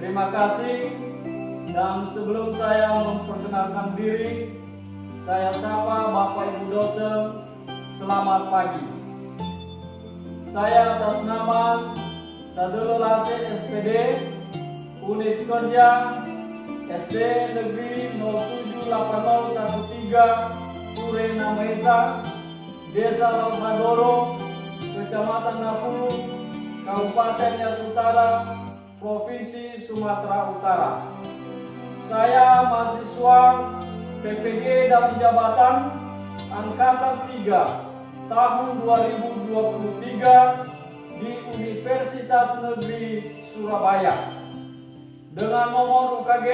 Terima kasih. Dan sebelum saya memperkenalkan diri, saya sapa Bapak Ibu dosen, selamat pagi. Saya atas nama Sadulul Asih SPD, Unit Kerja SD Negeri 078013 Turena Mesa, Desa Lamadoro, Kecamatan Napulu, Kabupaten Nias Utara, Provinsi Sumatera Utara. Saya mahasiswa PPG dalam jabatan Angkatan 3 tahun 2023 di Universitas Negeri Surabaya dengan nomor UKG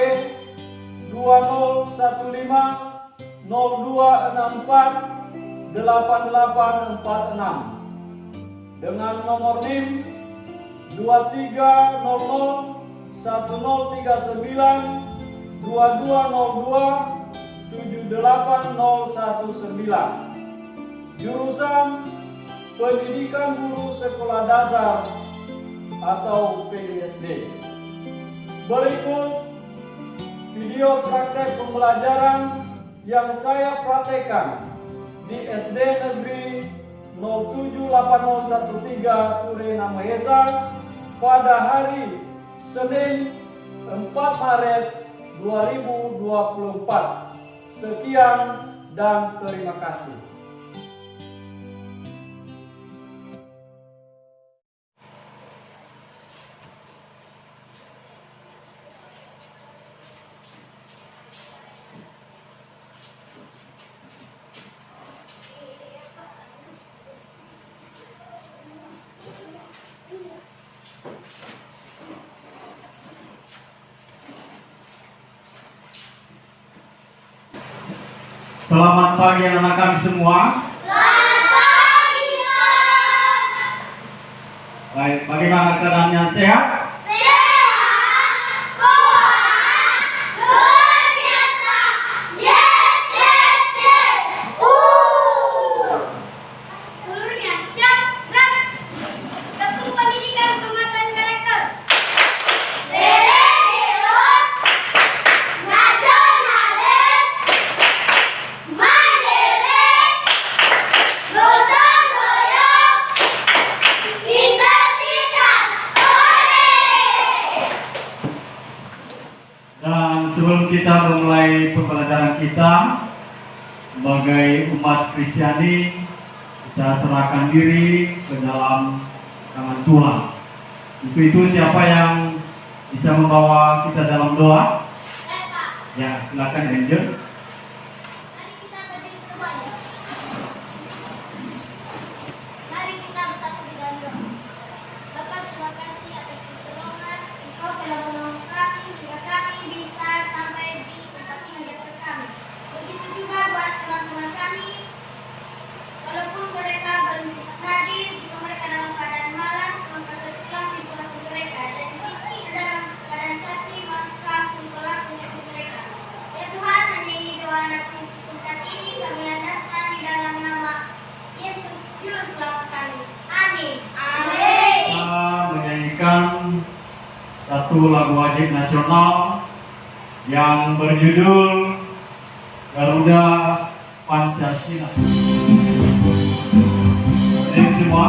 2015 0264 8846 dengan nomor NIM 2300 1039 2202 78019. Jurusan Pendidikan Guru Sekolah Dasar atau PGSD. Berikut video praktek pembelajaran yang saya praktekkan di SD Negeri 078013 Turena Mesa pada hari Senin 4 Maret 2024. Sekian dan terima kasih. Selamat pagi anak-anak semua. Selamat pagi, Pak. Baik, bagaimana keadaannya, sehat? Sehat, kuat, luar biasa. Yes, yes, yes. Seluruhnya siap, gerak. Tekun pendidikan penguatan karakter. Religius, nasionalis, mandiri, gotong royong, identitas. Dan sebelum kita memulai pembelajaran kita sebagai umat Kristiani, kita serahkan diri ke dalam tangan Tuhan. Untuk itu siapa yang bisa membawa kita dalam doa? Ya, silakan Angel. Mari kita berdiri semuanya. Mari kita bersatu di dalam doa. Bapa, terima kasih atas pertolongan. Engkau telah menolong kami hingga kami bisa sampai di tempat ini dekat kami. Begitu juga buat teman-teman kami. Walaupun mereka belum sempat hadir, jika mereka dalam keadaan malas, maka terpulang di waktu mereka. Dan jika dalam keadaan sakit, maka sungguhlah penyakit mereka. Ya Tuhan, hanya ini doa anakmu singkat ini kami landaskan di dalam nama Yesus Juru Selamat kami. Amin. Amin. Kita menyanyikan satu lagu wajib nasional yang berjudul Garuda Pancasila. Ini semua.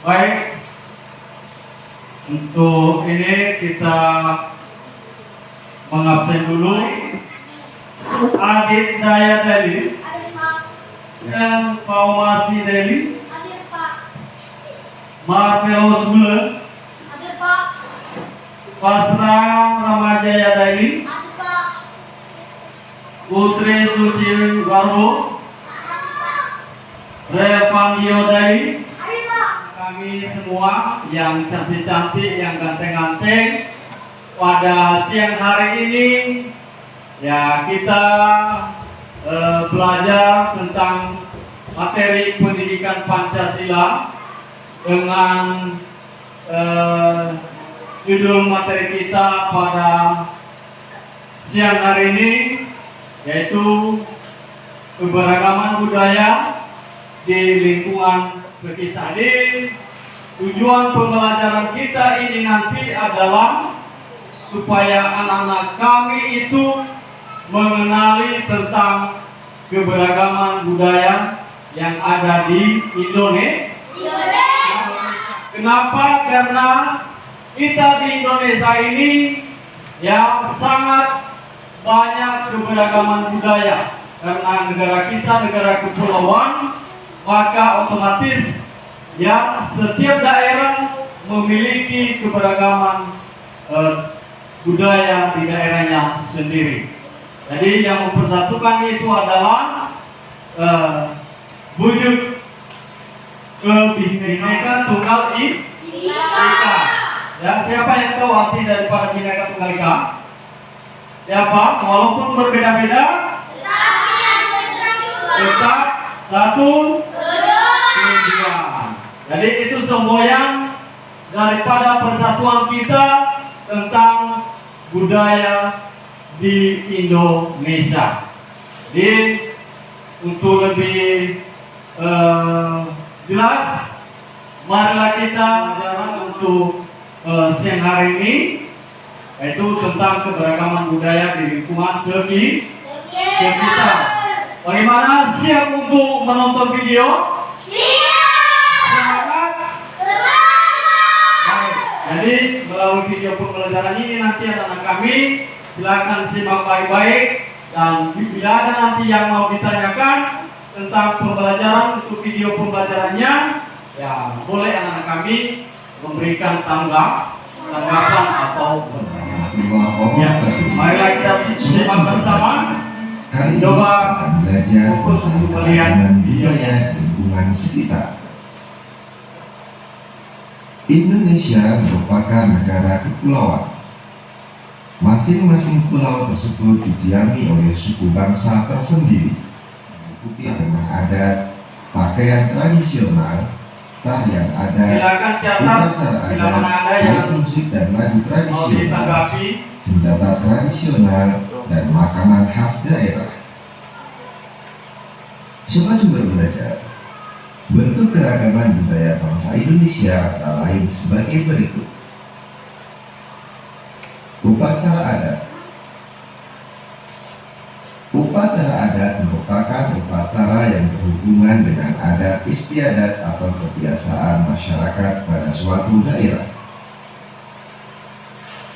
Baik, untuk ini kita mengabsen dulu Adit Daya Deli Hadir Pak. dan Paumasi Deli, Hadir Pak. Marvelous Bulan, Hadir Pasra Ramajaya Daili, Hadir Pak. Putri Suci Warbo, Hadir Pak. Revandio Daili, Hadir Pak. kami semua yang cantik-cantik, yang ganteng-ganteng, pada siang hari ini ya kita belajar tentang materi pendidikan Pancasila dengan judul materi kita pada siang hari ini yaitu keberagaman budaya di lingkungan sekitar. Jadi tujuan pembelajaran kita ini nanti adalah supaya anak-anak kami itu mengenali tentang keberagaman budaya yang ada di Indonesia. Kenapa? Karena kita di Indonesia ini yang sangat banyak keberagaman budaya. Karena negara kita negara kepulauan, maka otomatis ya setiap daerah memiliki keberagaman budaya di daerahnya sendiri. Jadi yang mempersatukan itu adalah wujud kebinekaan tunggal ika. Ya, siapa yang tahu arti daripada Bhinneka Tunggal Ika? Siapa? Walaupun berbeda-beda, tetap satu tujuan. Jadi itu semboyan daripada persatuan kita tentang budaya di Indonesia. Jadi untuk lebih jelas, marilah kita belajar untuk siang hari ini, yaitu tentang keberagaman budaya di lingkungan sekitar. Bagaimana, siap untuk menonton video? Semangat? Baik. Jadi melalui video pembelajaran ini nanti anak-anak kami silakan simak baik-baik, dan bila ada nanti yang mau ditanyakan tentang pembelajaran untuk video pembelajarannya, ya boleh anak-anak kami memberikan tanggapan atau ya, marilah kita simak bersama. Kali ini Coba akan belajar fokus tentang untuk melihat keragaman budaya di lingkungan sekitar. Indonesia merupakan negara kepulauan. Masing-masing pulau tersebut didiami oleh suku bangsa tersendiri, mengikuti dengan adat, pakaian tradisional, tarian adat, Silakan catat upacara bila mana ada adat, yang alat musik dan lagu mau tradisional, ditanggapi. senjata tradisional, dan makanan khas daerah. Sumber belajar. Bentuk keragaman budaya bangsa Indonesia antara lain sebagai berikut. Upacara adat. Upacara adat merupakan upacara yang berhubungan dengan adat istiadat atau kebiasaan masyarakat pada suatu daerah.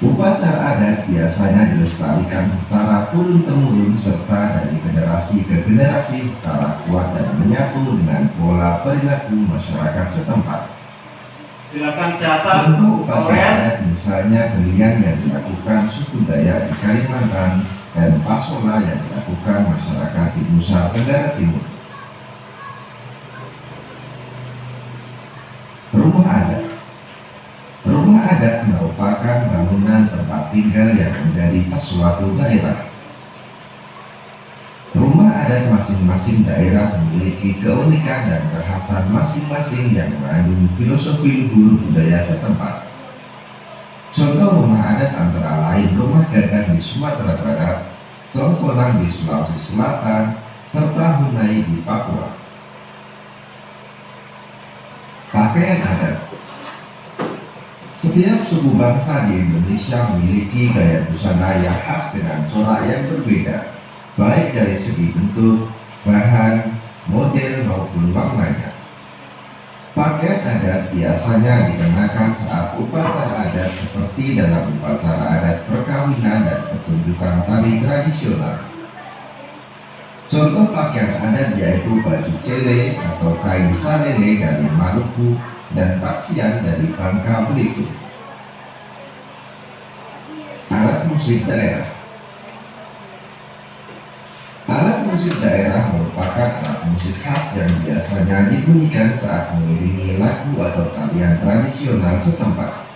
Upacara adat biasanya dilestarikan secara turun-temurun serta dari generasi ke generasi secara kuat dan menyatu dengan pola perilaku masyarakat setempat. Silakan catat. Contoh upacara Korea. adat misalnya belian yang dilakukan suku Dayak di Kalimantan dan pasola yang dilakukan masyarakat di Nusa Tenggara Timur. Rumah adat. Rumah adat merupakan bangunan tempat tinggal yang menjadi suatu daerah. Rumah adat masing-masing daerah memiliki keunikan dan kekhasan masing-masing yang mengandung filosofi luhur budaya setempat. Contoh rumah adat antara lain rumah Gadang di Sumatera Barat, Tongkonan di Sulawesi Selatan, serta Hunai di Papua. Pakaian adat. Setiap suku bangsa di Indonesia memiliki gaya busana yang khas dengan corak yang berbeda, baik dari segi bentuk, bahan, model maupun warnanya. Pakaian adat biasanya dikenakan saat upacara adat seperti dalam upacara adat perkawinan dan pertunjukan tari tradisional. Contoh pakaian adat yaitu baju cele atau kain salele dari Maluku dan paksian dari Bangka Belitung. musik daerah. Alat musik daerah merupakan alat musik khas yang biasanya dibunyikan saat mengiringi lagu atau tarian tradisional setempat.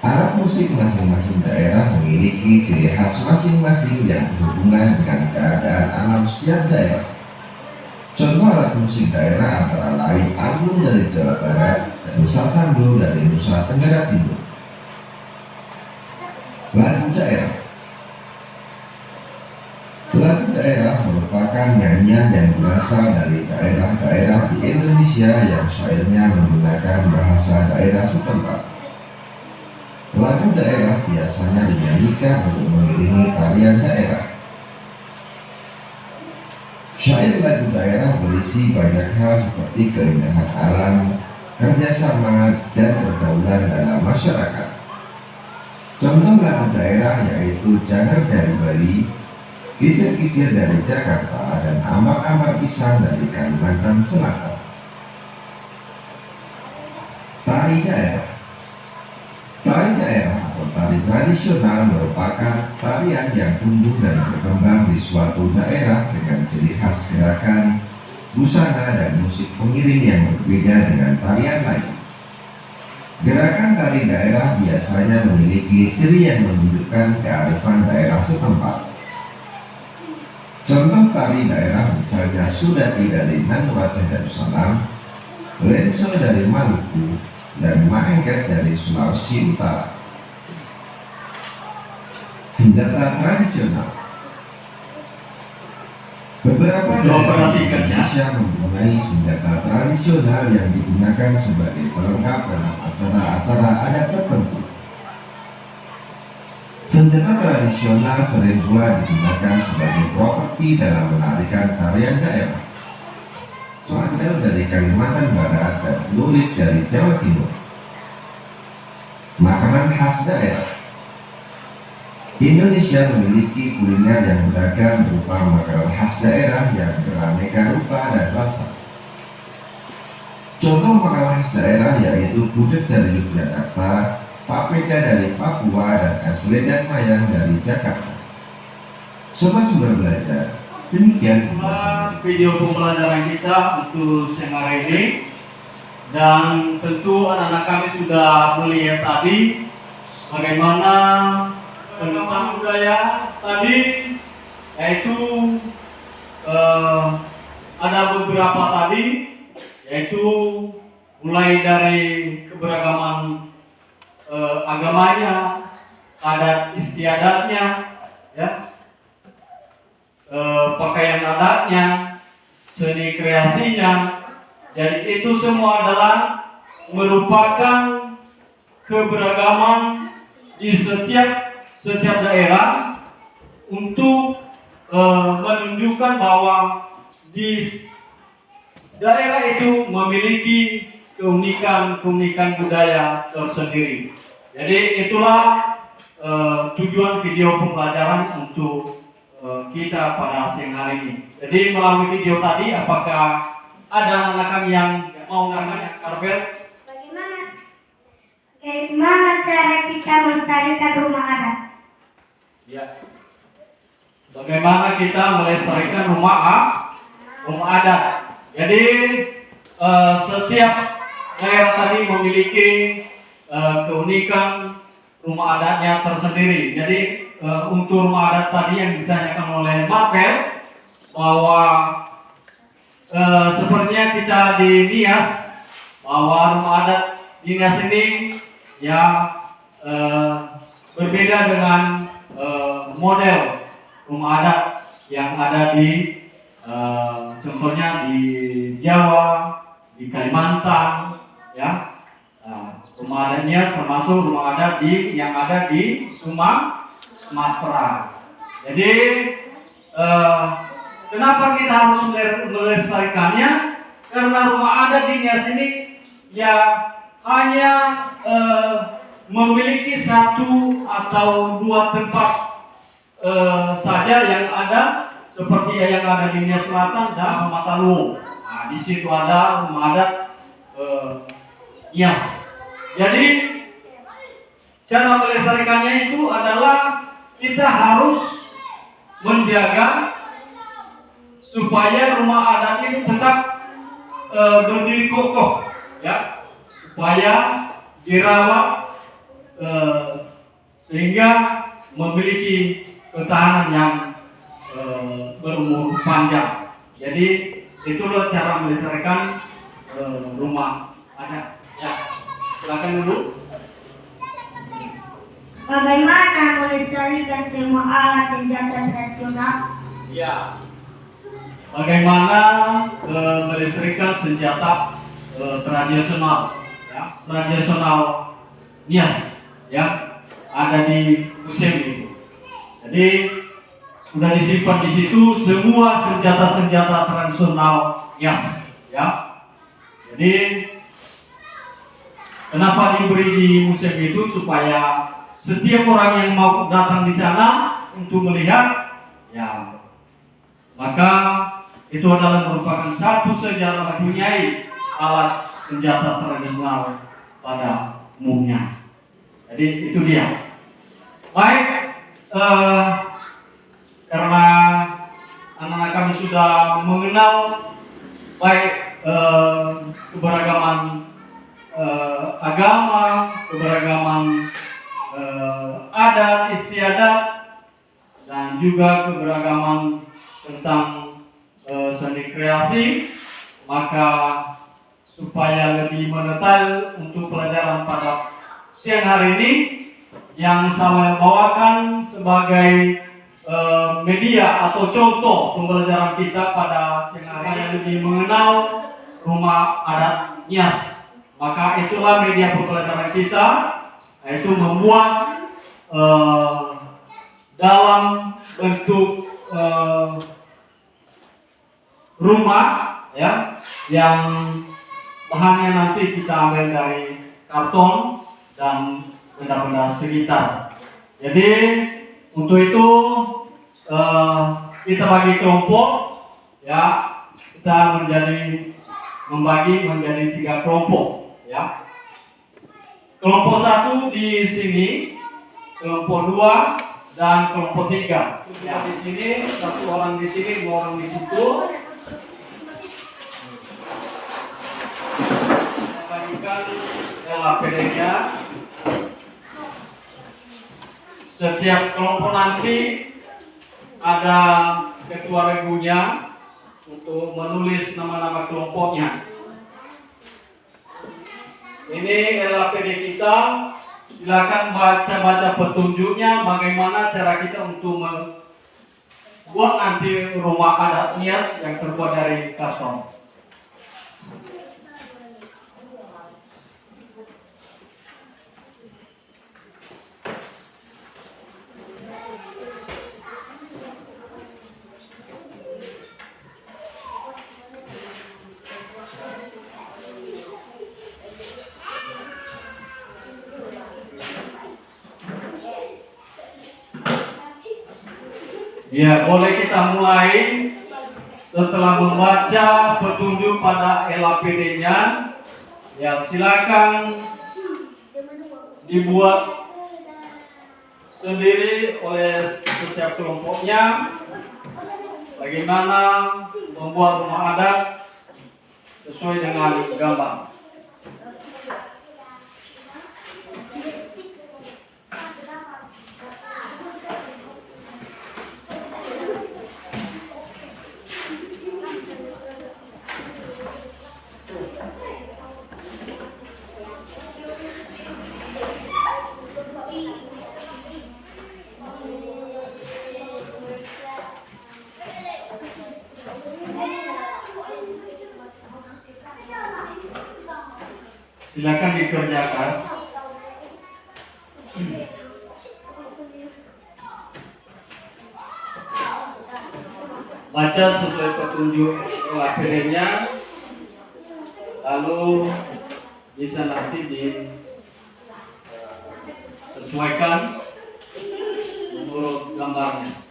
Alat musik masing-masing daerah memiliki ciri khas masing-masing yang berhubungan dengan keadaan alam setiap daerah. Contoh alat musik daerah antara lain angklung dari Jawa Barat dan sasando dari Nusa Tenggara Timur. Lagu daerah. Lagu daerah merupakan nyanyian yang berasal dari daerah-daerah di Indonesia yang syairnya menggunakan bahasa daerah setempat. Lagu daerah biasanya dinyanyikan untuk mengiringi tarian daerah. Syair lagu daerah berisi banyak hal seperti keindahan alam, kerjasama, dan pergaulan dalam masyarakat. Contoh lagu daerah yaitu Janger dari Bali, Kicir-kicir dari Jakarta, dan Amar-amar pisang dari Kalimantan Selatan. Tari daerah. Tari daerah atau tari tradisional merupakan tarian yang tumbuh dan berkembang di suatu daerah dengan ciri khas gerakan, busana, dan musik pengiring yang berbeda dengan tarian lain. Gerakan tari daerah biasanya memiliki ciri yang menunjukkan kearifan daerah setempat. Contoh tari daerah misalnya Sudati dari Nangwace Darussalam, Lenso dari Maluku, dan Maengket dari Sulawesi Utara. Senjata tradisional. Beberapa daerah di Indonesia mempunyai senjata tradisional yang digunakan sebagai pelengkap dalam acara-acara adat tertentu. Senjata tradisional sering pula digunakan sebagai properti dalam menarikan tarian daerah. Condel dari Kalimantan Barat dan celurit dari Jawa Timur. Makanan khas daerah. Indonesia memiliki kuliner yang beragam berupa makanan khas daerah yang beraneka rupa dan rasa. Contoh makanan khas daerah yaitu gudeg dari Yogyakarta, papeda dari Papua, dan es lendang mayang dari Jakarta. Sobat Sumber Belajar, demikian video pembelajaran kita untuk siang hari ini, dan tentu anak-anak kami sudah melihat tadi bagaimana tentang budaya tadi, yaitu ada beberapa tadi, yaitu mulai dari keberagaman agamanya, adat istiadatnya, ya, pakaian adatnya, seni kreasinya. Jadi itu semua adalah merupakan keberagaman di setiap daerah untuk menunjukkan bahwa di daerah itu memiliki keunikan budaya tersendiri. Jadi itulah tujuan video pembelajaran untuk kita pada siang hari ini. Jadi melalui video tadi, apakah ada anak kami yang mau nanya, Karvel? Bagaimana cara kita melestarikan rumah adat? Ya. Bagaimana kita melestarikan rumah adat? Jadi setiap daerah tadi memiliki keunikan rumah adatnya tersendiri. Jadi untuk rumah adat tadi yang ditanyakan oleh Marvel, bahwa sepertinya kita di Nias, bahwa rumah adat di Nias ini ya berbeda dengan model rumah adat yang ada di contohnya di Jawa, di Kalimantan, ya. Rumah adatnya termasuk rumah adat yang ada di Sumatera. Jadi kenapa kita harus melestarikannya? Karena rumah adat di Nias ini ya hanya memiliki satu atau dua tempat saja yang ada, seperti yang ada di Nias Selatan dan Matalu. Nah, di situ ada rumah adat Nias. Jadi cara melestarikannya itu adalah kita harus menjaga supaya rumah adat itu tetap berdiri kokoh, ya, supaya dirawat sehingga memiliki ketahanan yang berumur panjang. Jadi itulah cara melestarikan rumah adat. Ya, silakan dulu. Bagaimana melestarikan semua alat senjata tradisional? Ya, bagaimana melestarikan senjata tradisional, ya, tradisional Nias, ya, ada di museum ini. Jadi sudah disimpan di situ semua senjata-senjata tradisional Nias, ya. Jadi kenapa diberi di museum itu supaya setiap orang yang mau datang di sana untuk melihat, ya, maka itu adalah merupakan satu sejarah mempunyai alat senjata tradisional pada umumnya. Jadi itu dia. Baik, karena anak-anak kami sudah mengenal baik keberagaman agama, keberagaman adat istiadat, dan juga keberagaman tentang seni kreasi, maka supaya lebih mendetail untuk pelajaran pada siang hari ini yang saya bawakan sebagai media atau contoh pembelajaran kita pada siang hari yang lebih mengenal rumah adat Nias, maka itulah media pembelajaran kita, yaitu membuat dalam bentuk rumah, ya, yang bahannya nanti kita ambil dari karton dan benda-benda sekitar. Jadi untuk itu kita bagi kelompok, ya, kita membagi menjadi 3 kelompok, ya. Kelompok 1 di sini, kelompok 2 dan kelompok 3. Ya, di sini 1 orang di sini, 2 orang di situ. Bagikan LAPD-nya. Setiap kelompok nanti ada ketua regunya untuk menulis nama-nama kelompoknya. Ini LAPD kita. Silakan baca-baca petunjuknya bagaimana cara kita untuk membuat nanti rumah adat Nias yang terbuat dari karton. Ya, boleh kita mulai setelah membaca petunjuk pada LAPD-nya. Ya, silakan dibuat sendiri oleh setiap kelompoknya bagaimana membuat rumah adat sesuai dengan gambar. Silakan dikerjakan. Baca sesuai petunjuk LAPD-nya, lalu bisa nanti disesuaikan menurut gambarnya.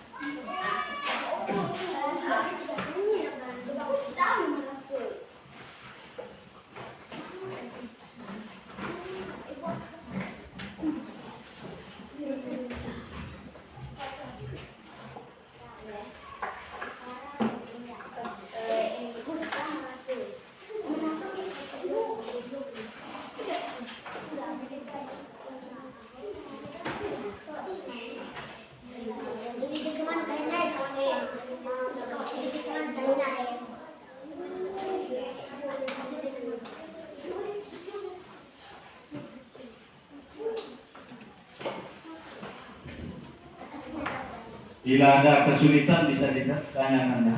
Bila ada kesulitan bisa ditanyakan ya.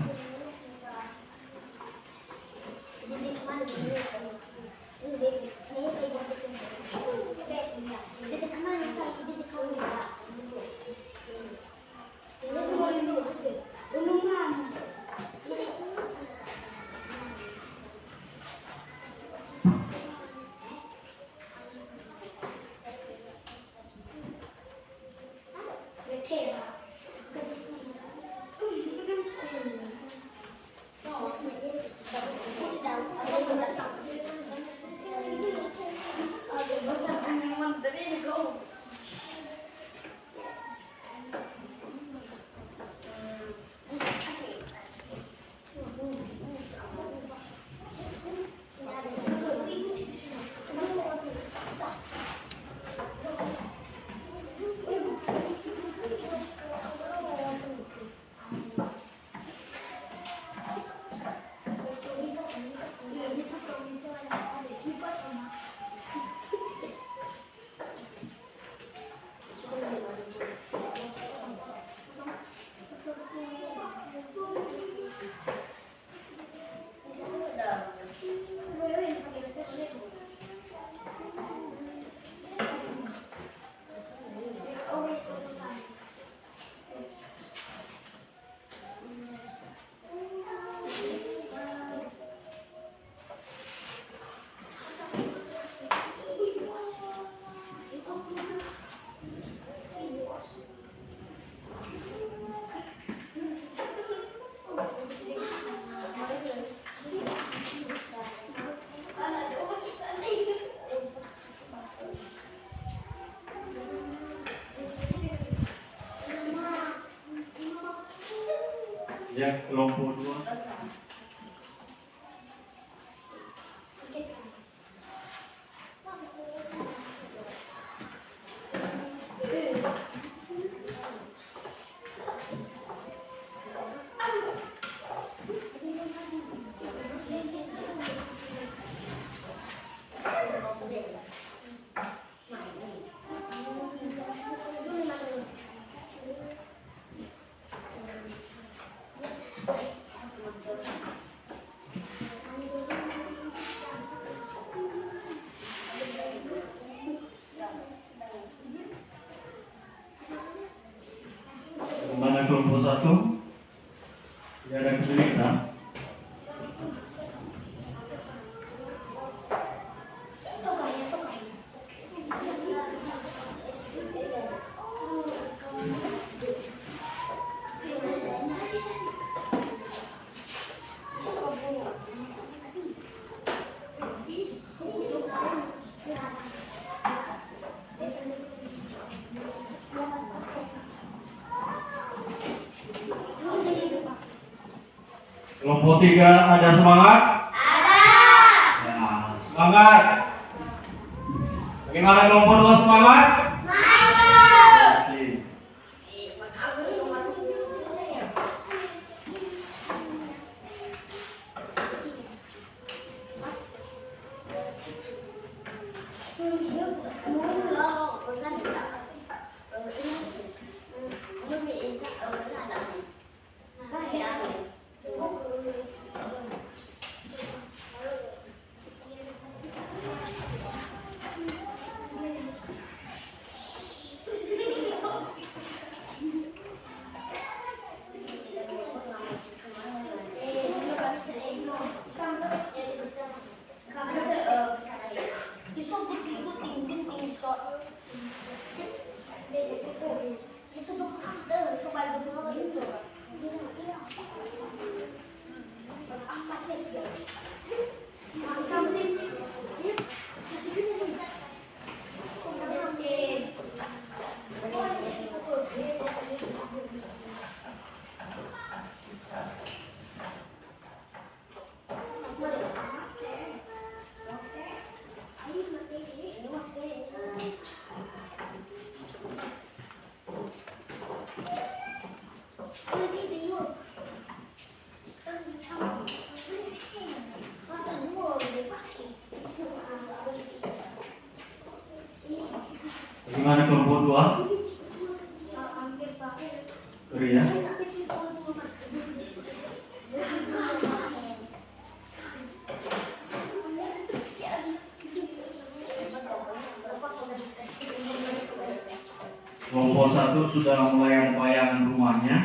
Ya, kelompok 2. Mana kelompok 1? Tidak ada kesulitan. Kelompok 3 ada semangat? Ada. Ya, semangat. Bagaimana kelompok 2 semangat? Semangat. Oke. Bagaimana kelompok 2? Sorry ya. Kelompok 1 sudah mulai membayangkan rumahnya.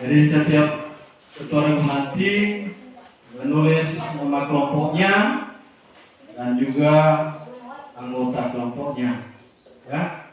Jadi setiap ketua nanti menulis nama kelompoknya dan juga anggota kelompoknya, ya.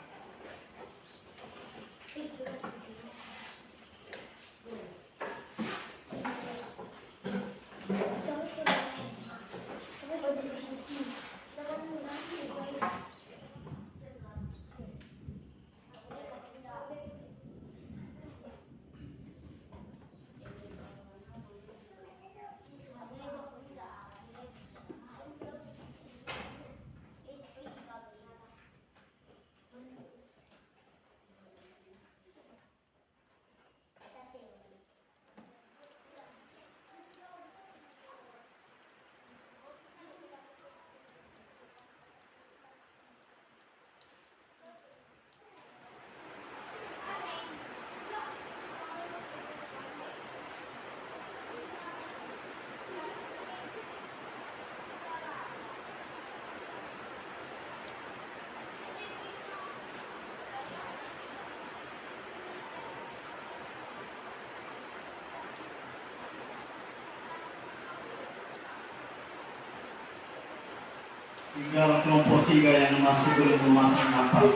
Tinggal kelompok 3 yang masih belum memasak nafas.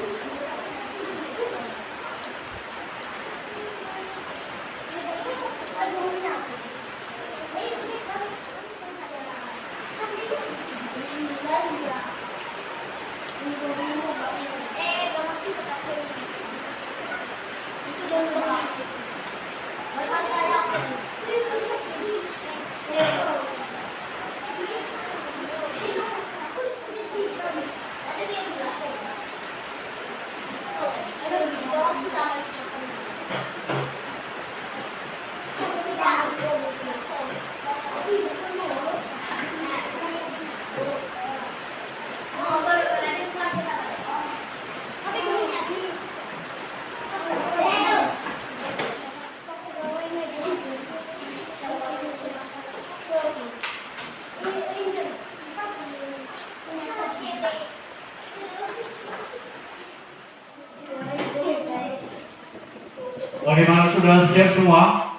Bagaimana, sudah siap semua?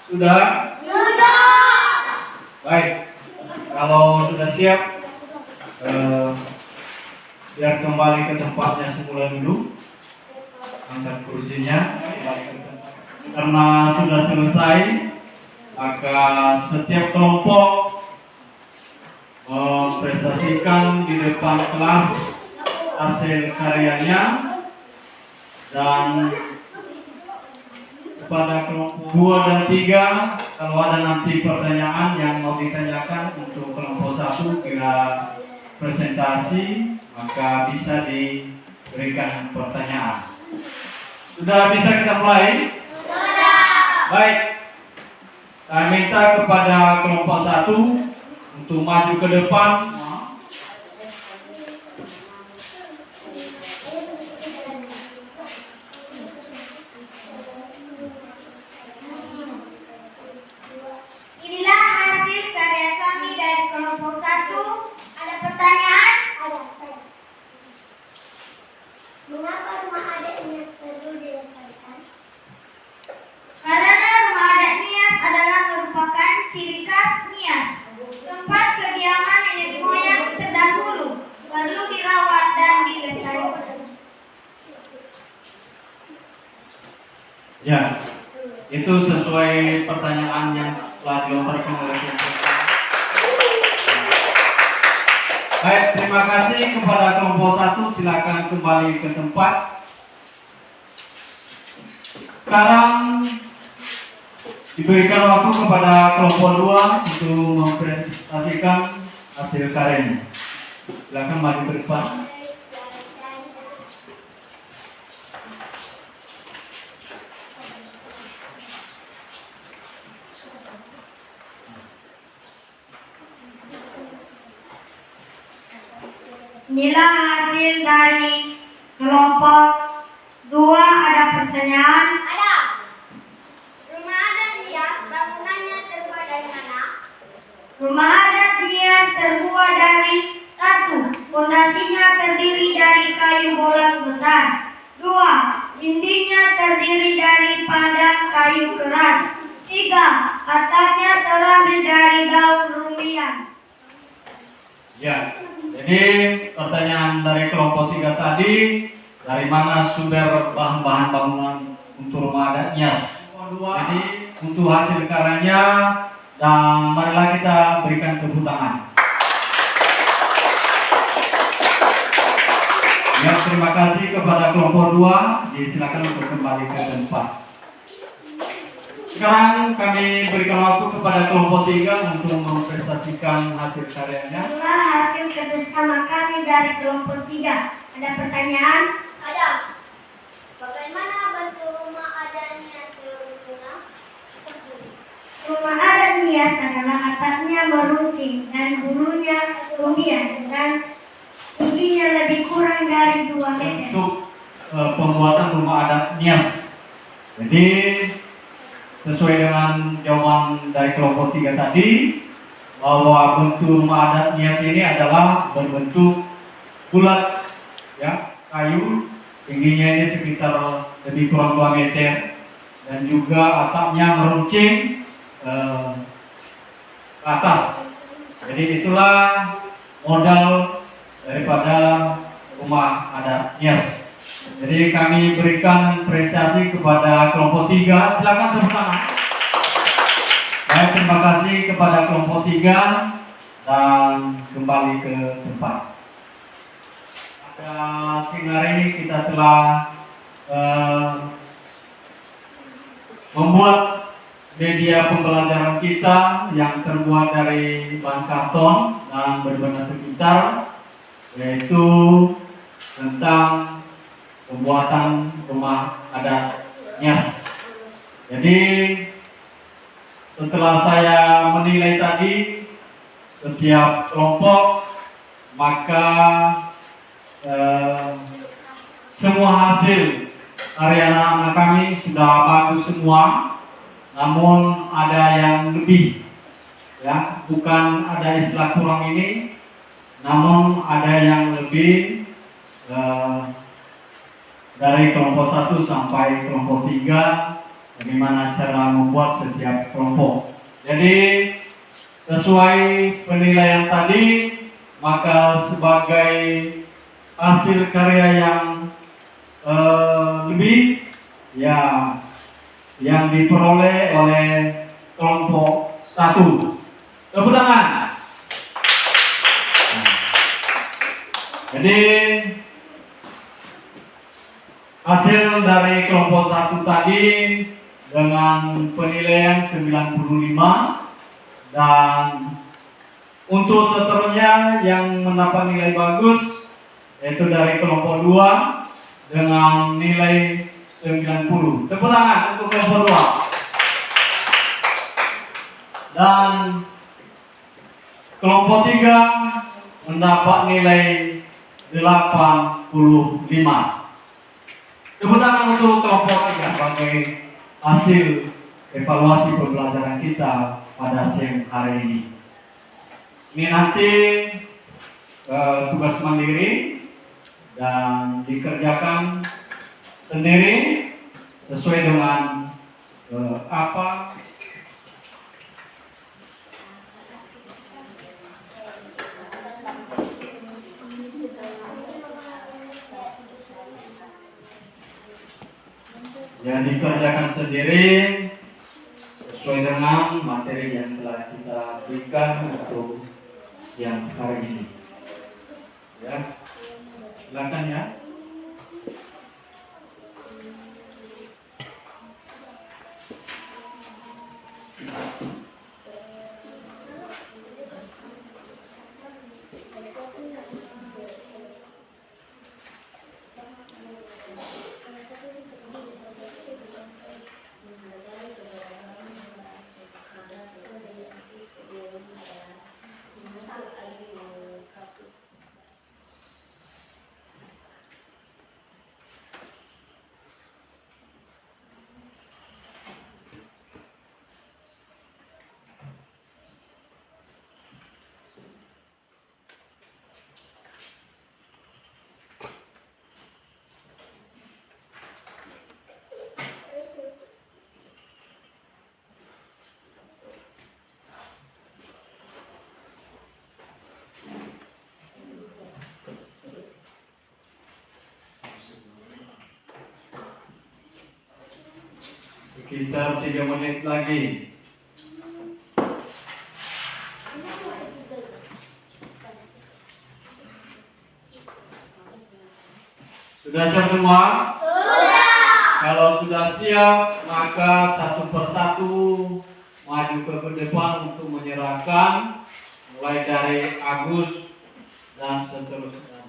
Sudah? Baik. Kalau sudah siap, biar kembali ke tempatnya semula dulu. Angkat kursinya. Karena sudah selesai, maka setiap kelompok mempresentasikan di depan kelas hasil karyanya. Dan kepada kelompok 2 dan 3, kalau ada nanti pertanyaan yang mau ditanyakan untuk kelompok 1 kira presentasi, maka bisa diberikan pertanyaan. Sudah bisa kita mulai? Sudah. Baik. Saya minta kepada kelompok 1 untuk maju ke depan. Inilah hasil karya kami dari kelompok 1. Ada pertanyaan? Ada. Mengapa rumah adat Nias perlu dilestarikan? Karena rumah adat Nias adalah merupakan ciri Ya, itu sesuai pertanyaan yang telah dilontarkan oleh kelompok. Baik, terima kasih kepada kelompok 1. Silakan kembali ke tempat. Sekarang diberikan waktu kepada kelompok 2 untuk mempresentasikan hasil karyanya. Silakan maju ke depan. Inilah hasil dari kelompok 2. Ada pertanyaan? Ada. Rumah adat Nias bangunannya terbuat dari mana? Rumah adat Nias terbuat dari 1. Fondasinya terdiri dari kayu bolang besar. 2. Dindingnya terdiri dari padang kayu keras. 3. Atapnya terambil dari daun rumian. Ya, jadi pertanyaan dari kelompok 3 tadi, dari mana sumber bahan-bahan bangunan untuk rumah adat Nias? Jadi untuk hasil karyanya, dan marilah kita berikan tepuk tangan. Ya, terima kasih kepada kelompok 2. Silakan untuk kembali ke tempat. Sekarang kami berikan waktu kepada kelompok 3 untuk mempresentasikan hasil karyanya. Inilah hasil kerjasama kami dari kelompok 3. Ada pertanyaan? Ada. Bagaimana bentuk rumah adat Nias sempurna? Rumah adat Nias adalah atapnya meruncing dan bulunya rumian dan tingginya lebih kurang dari 2 meter. Untuk pembuatan rumah adat Nias. Jadi sesuai dengan jawaban dari kelompok 3 tadi, bahwa bentuk rumah adat Nias ini adalah berbentuk bulat, ya, kayu, tingginya ini sekitar lebih kurang 2 meter, dan juga atapnya meruncing ke atas. Jadi itulah modal daripada rumah adat Nias. Jadi kami berikan apresiasi kepada kelompok 3. Silakan tepuk tangan. Baik, terima kasih kepada kelompok 3 dan kembali ke tempat. Pada siang hari ini kita telah membuat media pembelajaran kita yang terbuat dari bahan karton dan berbenah sekitar, yaitu tentang pembuatan rumah adat Nias. Jadi setelah saya menilai tadi setiap kelompok, maka semua hasil karya anak-anak kami sudah bagus semua, namun ada yang lebih, ya, bukan ada istilah kurang ini, namun ada yang lebih dari kelompok 1 sampai kelompok 3, bagaimana cara membuat setiap kelompok. Jadi sesuai penilaian tadi, maka sebagai hasil karya yang lebih, ya, yang diperoleh oleh kelompok 1. Tepuk tangan. Jadi hasil dari kelompok 1 tadi dengan penilaian 95, dan untuk seterusnya yang mendapat nilai bagus yaitu dari kelompok 2 dengan nilai 90. Tepuk tangan untuk kelompok 2. Dan kelompok 3 mendapat nilai 85. Tepuk tangan untuk kelompok 3 sebagai hasil evaluasi pembelajaran kita pada siang hari ini. Ini nanti tugas mandiri dan dikerjakan sendiri sesuai dengan apa yang dikerjakan sendiri sesuai dengan materi yang telah kita berikan untuk siang hari ini. Ya, silakan ya. Sekitar 3 menit lagi. Sudah siap semua? Sudah. Kalau sudah siap, maka satu persatu maju ke depan untuk menyerahkan, mulai dari Agus dan seterusnya.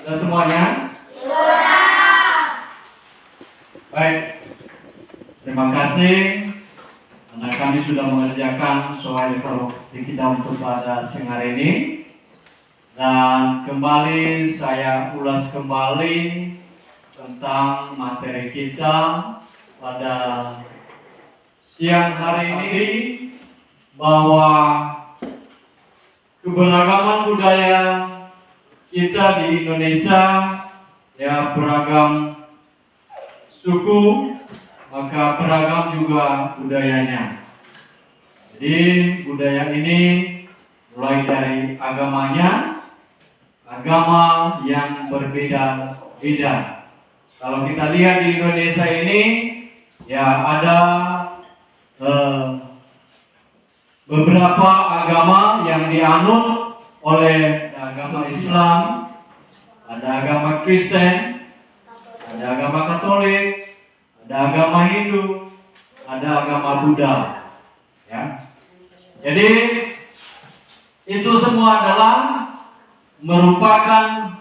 Sudah semuanya? Sudah. Baik, terima kasih karena kami sudah mengerjakan soal evaluasi kita untuk pada siang hari ini. Dan kembali saya ulas kembali tentang materi kita pada siang hari ini, bahwa keberagaman budaya kita di Indonesia ya beragam suku, maka beragam juga budayanya. Jadi budaya ini mulai dari agamanya, agama yang berbeda-beda. Kalau kita lihat di Indonesia ini ya ada beberapa agama yang dianut oleh agama Islam, ada agama Kristen, ada agama Katolik, ada agama Hindu, ada agama Buddha. Ya. Jadi itu semua adalah merupakan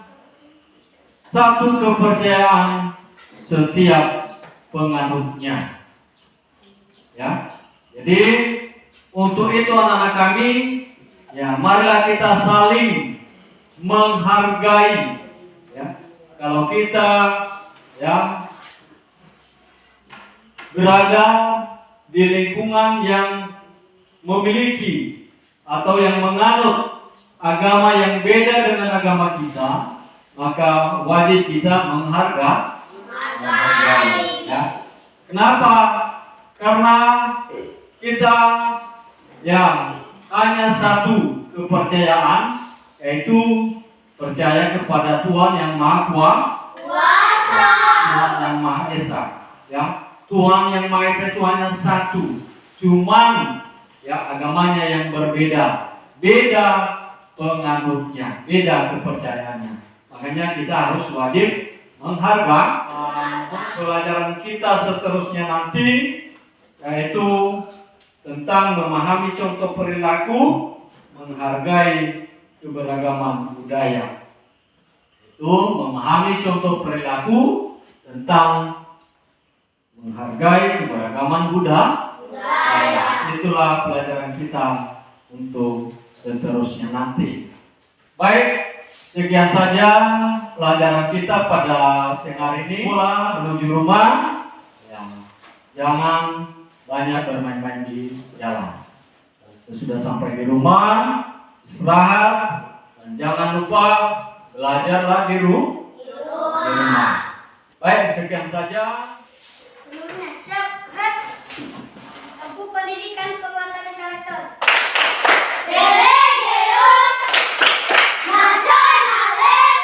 satu kepercayaan setiap penganutnya. Ya. Jadi untuk itu anak-anak kami, ya marilah kita saling menghargai. Ya. Kalau kita ya berada di lingkungan yang memiliki atau yang menganut agama yang beda dengan agama kita, maka wajib kita menghargai. Ya. Kenapa? Karena kita yang hanya satu kepercayaan, yaitu percaya kepada Tuhan yang Maha Kuasa, Tuhan yang Maha Esa. Ya, Tuhan yang Maha Esa itu hanya satu, cuman ya agamanya yang berbeda, beda penganutnya, beda kepercayaannya. Makanya kita harus wajib menghargai. Pelajaran kita seterusnya nanti yaitu tentang memahami contoh perilaku, menghargai keberagaman budaya. Itu memahami contoh perilaku tentang menghargai keberagaman budaya. Itulah pelajaran kita untuk seterusnya nanti. Baik, sekian saja pelajaran kita pada siang hari ini. Mula menuju rumah, ya, jangan banyak bermain-main di jalan. Sesudah sampai di rumah, istirahat, dan jangan lupa belajarlah di rumah. Baik, sekian saja. Sebelumnya, siap, Aku pendidikan penguatan karakter. Religius nasionalis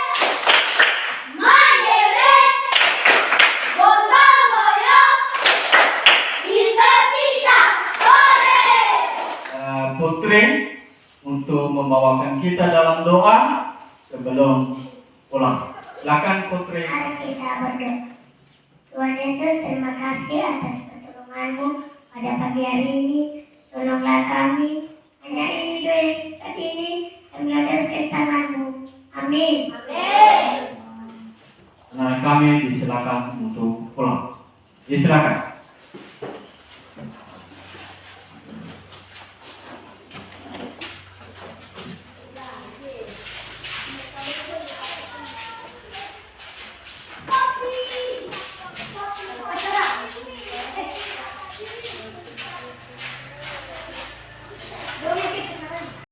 mandiri gotong royong identitas Polri. Putri untuk membawakan kita dalam doa sebelum pulang. Silakan Putri. Mari kita berdoa. Tuhan Yesus, terima kasih atas pertolongan-Mu pada pagi hari ini. Tolonglah kami, hanya ini doa yang saat ini, kami ladaskan tangan-Mu. Amin. Nah, kami disilakan untuk pulang. Disilakan.